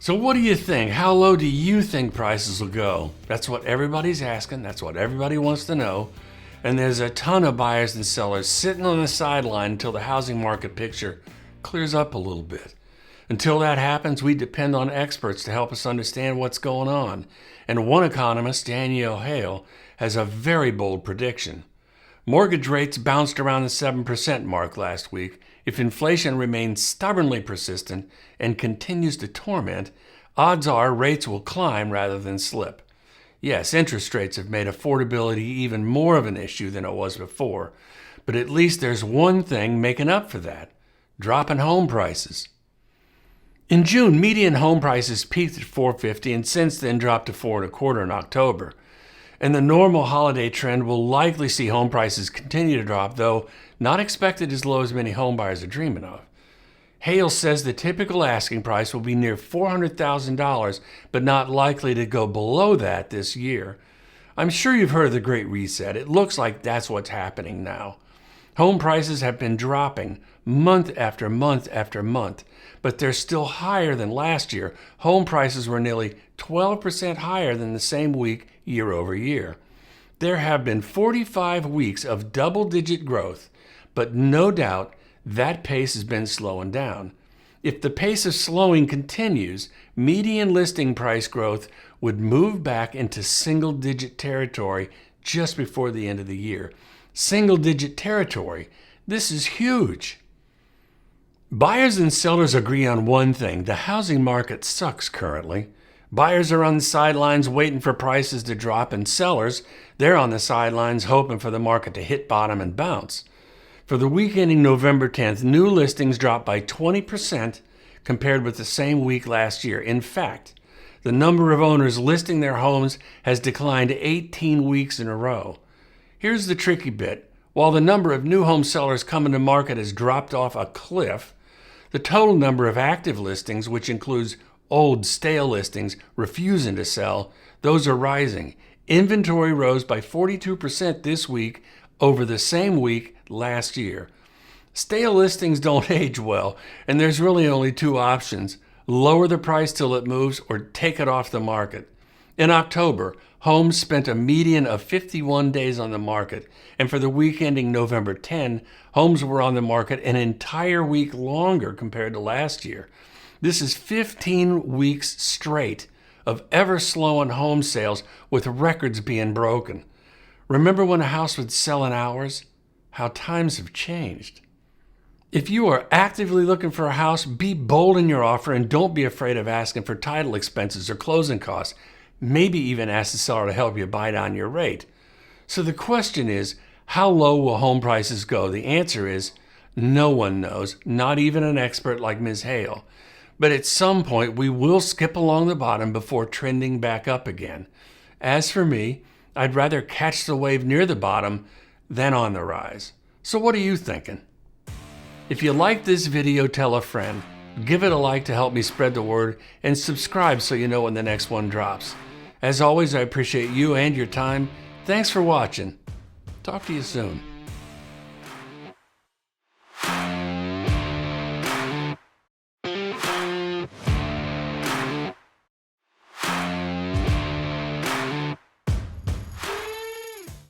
So what do you think? How low do you think prices will go? That's what everybody's asking. That's what everybody wants to know. And there's a ton of buyers and sellers sitting on the sideline until the housing market picture clears up a little bit. Until that happens, we depend on experts to help us understand what's going on. And one economist, Danielle Hale, has a very bold prediction. Mortgage rates bounced around the 7% mark last week. If inflation remains stubbornly persistent and continues to torment, odds are rates will climb rather than slip. Yes, interest rates have made affordability even more of an issue than it was before, but at least there's one thing making up for that: dropping home prices. In June, median home prices peaked at $450 and since then dropped to $425 in October. And the normal holiday trend will likely see home prices continue to drop, though not expected as low as many homebuyers are dreaming of. Hale says the typical asking price will be near $400,000, but not likely to go below that this year. I'm sure you've heard of the Great Reset. It looks like that's what's happening now. Home prices have been dropping month after month after month, but they're still higher than last year. Home prices were nearly 12% higher than the same week year over year. There have been 45 weeks of double-digit growth, but no doubt that pace has been slowing down. If the pace of slowing continues, median listing price growth would move back into single-digit territory just before the end of the year. Single-digit territory. This is huge. Buyers and sellers agree on one thing: the housing market sucks currently. Buyers are on the sidelines waiting for prices to drop, and sellers, they're on the sidelines hoping for the market to hit bottom and bounce. For the week ending November 10th, new listings dropped by 20% compared with the same week last year. In fact, the number of owners listing their homes has declined 18 weeks in a row. Here's the tricky bit. While the number of new home sellers coming to market has dropped off a cliff, the total number of active listings, which includes old, stale listings refusing to sell, those are rising. Inventory rose by 42% this week over the same week last year. Stale listings don't age well, and there's really only two options: lower the price till it moves or take it off the market. In October, homes spent a median of 51 days on the market, and for the week ending November 10, homes were on the market an entire week longer compared to last year. This is 15 weeks straight of ever-slowing home sales with records being broken. Remember when a house would sell in hours? How times have changed. If you are actively looking for a house, be bold in your offer and don't be afraid of asking for title expenses or closing costs. Maybe even ask the seller to help you buy down your rate. So the question is, how low will home prices go? The answer is, no one knows, not even an expert like Ms. Hale. But at some point, we will skip along the bottom before trending back up again. As for me, I'd rather catch the wave near the bottom than on the rise. So what are you thinking? If you like this video, tell a friend. Give it a like to help me spread the word, and subscribe so you know when the next one drops. As always, I appreciate you and your time. Thanks for watching. Talk to you soon.